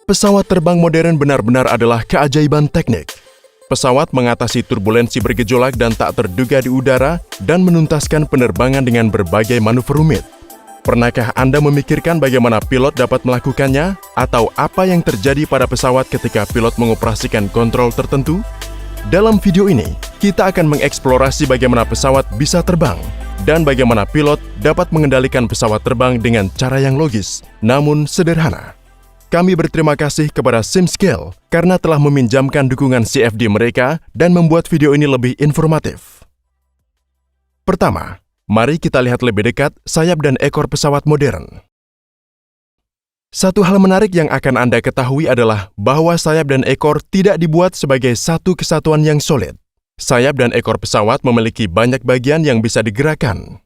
Pesawat terbang modern benar-benar adalah keajaiban teknik. Pesawat mengatasi turbulensi bergejolak dan tak terduga di udara dan menuntaskan penerbangan dengan berbagai manuver rumit. Pernahkah Anda memikirkan bagaimana pilot dapat melakukannya? Atau apa yang terjadi pada pesawat ketika pilot mengoperasikan kontrol tertentu? Dalam video ini, kita akan mengeksplorasi bagaimana pesawat bisa terbang dan bagaimana pilot dapat mengendalikan pesawat terbang dengan cara yang logis, namun sederhana. Kami berterima kasih kepada SimScale karena telah meminjamkan dukungan CFD mereka dan membuat video ini lebih informatif. Pertama, mari kita lihat lebih dekat sayap dan ekor pesawat modern. Satu hal menarik yang akan Anda ketahui adalah bahwa sayap dan ekor tidak dibuat sebagai satu kesatuan yang solid. Sayap dan ekor pesawat memiliki banyak bagian yang bisa digerakkan.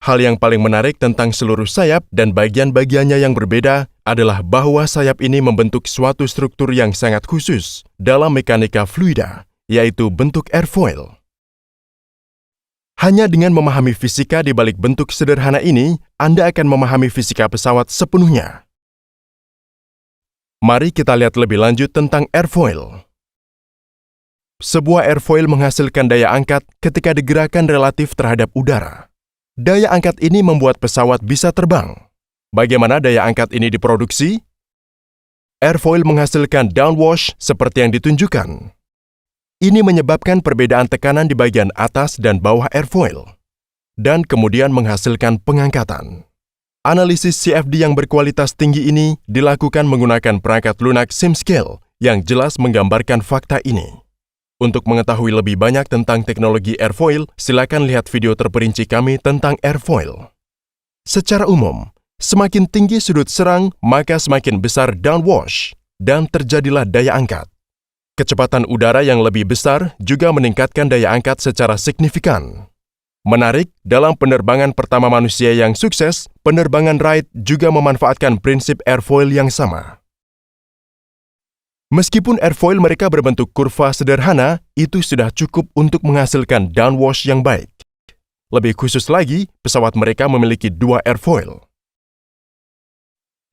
Hal yang paling menarik tentang seluruh sayap dan bagian-bagiannya yang berbeda adalah bahwa sayap ini membentuk suatu struktur yang sangat khusus dalam mekanika fluida, yaitu bentuk airfoil. Hanya dengan memahami fisika di balik bentuk sederhana ini, Anda akan memahami fisika pesawat sepenuhnya. Mari kita lihat lebih lanjut tentang airfoil. Sebuah airfoil menghasilkan daya angkat ketika digerakkan relatif terhadap udara. Daya angkat ini membuat pesawat bisa terbang. Bagaimana daya angkat ini diproduksi? Airfoil menghasilkan downwash seperti yang ditunjukkan. Ini menyebabkan perbedaan tekanan di bagian atas dan bawah airfoil, dan kemudian menghasilkan pengangkatan. Analisis CFD yang berkualitas tinggi ini dilakukan menggunakan perangkat lunak SimScale yang jelas menggambarkan fakta ini. Untuk mengetahui lebih banyak tentang teknologi airfoil, silakan lihat video terperinci kami tentang airfoil. Secara umum, semakin tinggi sudut serang, maka semakin besar downwash, dan terjadilah daya angkat. Kecepatan udara yang lebih besar juga meningkatkan daya angkat secara signifikan. Menarik, dalam penerbangan pertama manusia yang sukses, penerbangan Wright juga memanfaatkan prinsip airfoil yang sama. Meskipun airfoil mereka berbentuk kurva sederhana, itu sudah cukup untuk menghasilkan downwash yang baik. Lebih khusus lagi, pesawat mereka memiliki dua airfoil.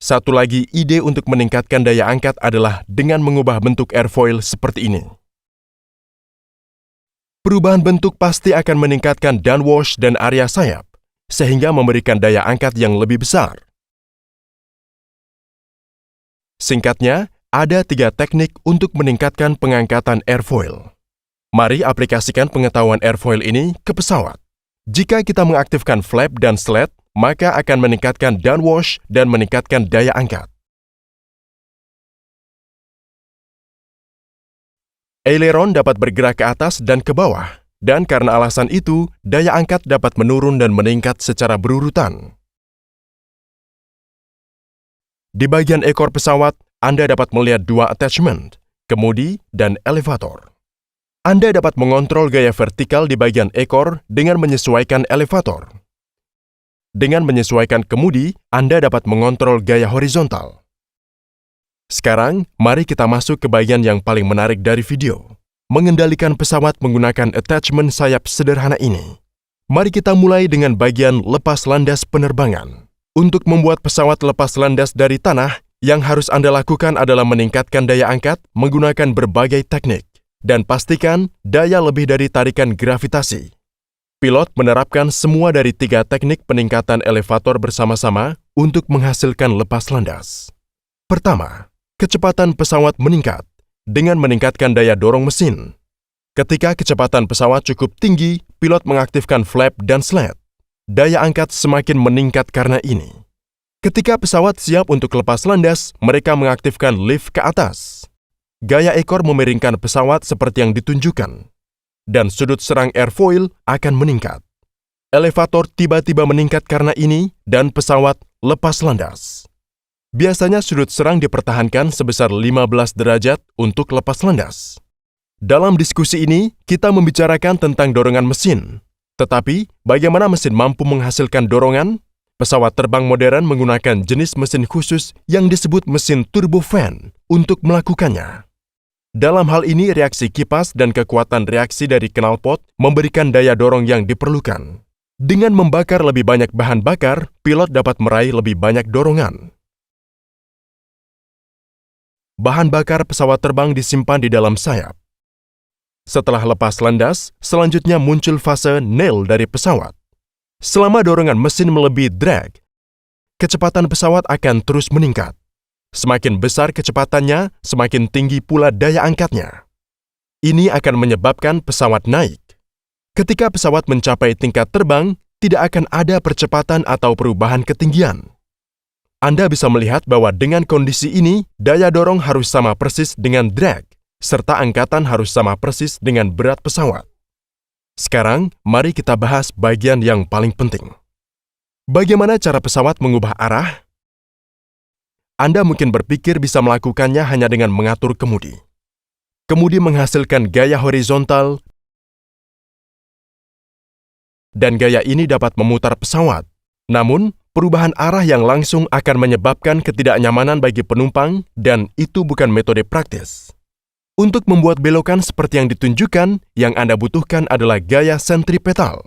Satu lagi ide untuk meningkatkan daya angkat adalah dengan mengubah bentuk airfoil seperti ini. Perubahan bentuk pasti akan meningkatkan downwash dan area sayap, sehingga memberikan daya angkat yang lebih besar. Singkatnya, ada 3 teknik untuk meningkatkan pengangkatan airfoil. Mari aplikasikan pengetahuan airfoil ini ke pesawat. Jika kita mengaktifkan flap dan slat, maka akan meningkatkan downwash dan meningkatkan daya angkat. Aileron dapat bergerak ke atas dan ke bawah, dan karena alasan itu, daya angkat dapat menurun dan meningkat secara berurutan. Di bagian ekor pesawat, Anda dapat melihat 2 attachment, kemudi dan elevator. Anda dapat mengontrol gaya vertikal di bagian ekor dengan menyesuaikan elevator. Dengan menyesuaikan kemudi, Anda dapat mengontrol gaya horizontal. Sekarang, mari kita masuk ke bagian yang paling menarik dari video. Mengendalikan pesawat menggunakan attachment sayap sederhana ini. Mari kita mulai dengan bagian lepas landas penerbangan. Untuk membuat pesawat lepas landas dari tanah, yang harus Anda lakukan adalah meningkatkan daya angkat menggunakan berbagai teknik dan pastikan daya lebih dari tarikan gravitasi. Pilot menerapkan semua dari 3 teknik peningkatan elevator bersama-sama untuk menghasilkan lepas landas. Pertama, kecepatan pesawat meningkat dengan meningkatkan daya dorong mesin. Ketika kecepatan pesawat cukup tinggi, pilot mengaktifkan flap dan slat. Daya angkat semakin meningkat karena ini. Ketika pesawat siap untuk lepas landas, mereka mengaktifkan lift ke atas. Gaya ekor memiringkan pesawat seperti yang ditunjukkan, dan sudut serang airfoil akan meningkat. Elevator tiba-tiba meningkat karena ini, dan pesawat lepas landas. Biasanya sudut serang dipertahankan sebesar 15 derajat untuk lepas landas. Dalam diskusi ini, kita membicarakan tentang dorongan mesin. Tetapi, bagaimana mesin mampu menghasilkan dorongan? Pesawat terbang modern menggunakan jenis mesin khusus yang disebut mesin turbofan untuk melakukannya. Dalam hal ini, reaksi kipas dan kekuatan reaksi dari knalpot memberikan daya dorong yang diperlukan. Dengan membakar lebih banyak bahan bakar, pilot dapat meraih lebih banyak dorongan. bahan bakar pesawat terbang disimpan di dalam sayap. Setelah lepas landas, selanjutnya muncul fase nail dari pesawat. Selama dorongan mesin melebihi drag, kecepatan pesawat akan terus meningkat. Semakin besar kecepatannya, semakin tinggi pula daya angkatnya. Ini akan menyebabkan pesawat naik. Ketika pesawat mencapai tingkat terbang, tidak akan ada percepatan atau perubahan ketinggian. Anda bisa melihat bahwa dengan kondisi ini, daya dorong harus sama persis dengan drag, serta angkatan harus sama persis dengan berat pesawat. Sekarang, mari kita bahas bagian yang paling penting. Bagaimana cara pesawat mengubah arah? Anda mungkin berpikir bisa melakukannya hanya dengan mengatur kemudi. Kemudi menghasilkan gaya horizontal, dan gaya ini dapat memutar pesawat. Namun, perubahan arah yang langsung akan menyebabkan ketidaknyamanan bagi penumpang, dan itu bukan metode praktis. Untuk membuat belokan seperti yang ditunjukkan, yang Anda butuhkan adalah gaya sentripetal.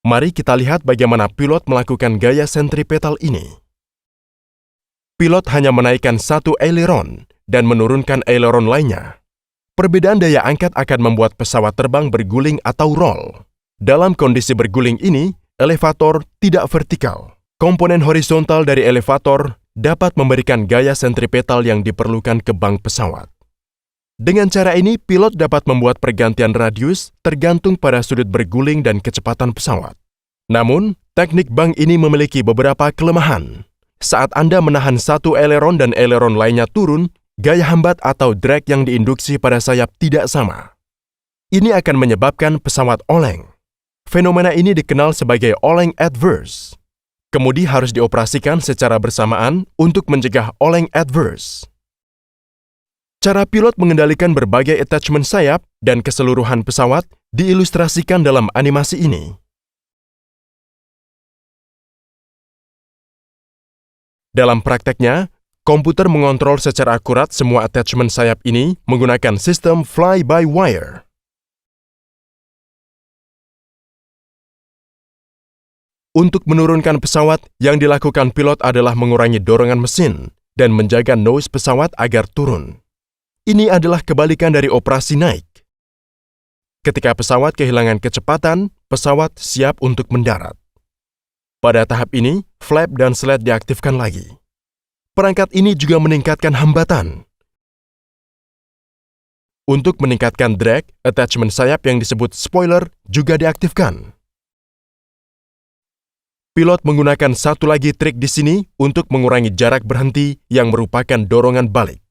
Mari kita lihat bagaimana pilot melakukan gaya sentripetal ini. Pilot hanya menaikkan satu aileron dan menurunkan aileron lainnya. Perbedaan daya angkat akan membuat pesawat terbang berguling atau roll. Dalam kondisi berguling ini, elevator tidak vertikal. Komponen horizontal dari elevator dapat memberikan gaya sentripetal yang diperlukan ke bank pesawat. Dengan cara ini, pilot dapat membuat pergantian radius tergantung pada sudut berguling dan kecepatan pesawat. Namun, teknik bank ini memiliki beberapa kelemahan. Saat Anda menahan satu aileron dan aileron lainnya turun, gaya hambat atau drag yang diinduksi pada sayap tidak sama. Ini akan menyebabkan pesawat oleng. Fenomena ini dikenal sebagai oleng adverse. Kemudi harus dioperasikan secara bersamaan untuk mencegah oleng adverse. Cara pilot mengendalikan berbagai attachment sayap dan keseluruhan pesawat diilustrasikan dalam animasi ini. Dalam prakteknya, komputer mengontrol secara akurat semua attachment sayap ini menggunakan sistem fly-by-wire. Untuk menurunkan pesawat, yang dilakukan pilot adalah mengurangi dorongan mesin dan menjaga nose pesawat agar turun. Ini adalah kebalikan dari operasi naik. Ketika pesawat kehilangan kecepatan, pesawat siap untuk mendarat. Pada tahap ini, flap dan sled diaktifkan lagi. Perangkat ini juga meningkatkan hambatan. Untuk meningkatkan drag, attachment sayap yang disebut spoiler juga diaktifkan. Pilot menggunakan satu lagi trik di sini untuk mengurangi jarak berhenti yang merupakan dorongan balik.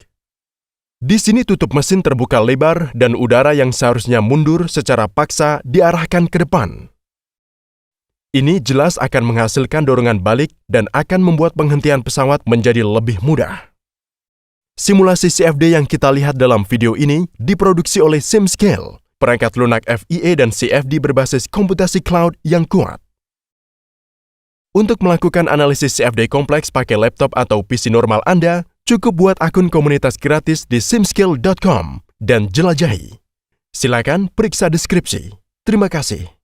Di sini tutup mesin terbuka lebar dan udara yang seharusnya mundur secara paksa diarahkan ke depan. Ini jelas akan menghasilkan dorongan balik dan akan membuat penghentian pesawat menjadi lebih mudah. Simulasi CFD yang kita lihat dalam video ini diproduksi oleh SimScale, perangkat lunak FIA dan CFD berbasis komputasi cloud yang kuat. Untuk melakukan analisis CFD kompleks pakai laptop atau PC normal Anda, cukup buat akun komunitas gratis di simscale.com dan jelajahi. Silakan periksa deskripsi. Terima kasih.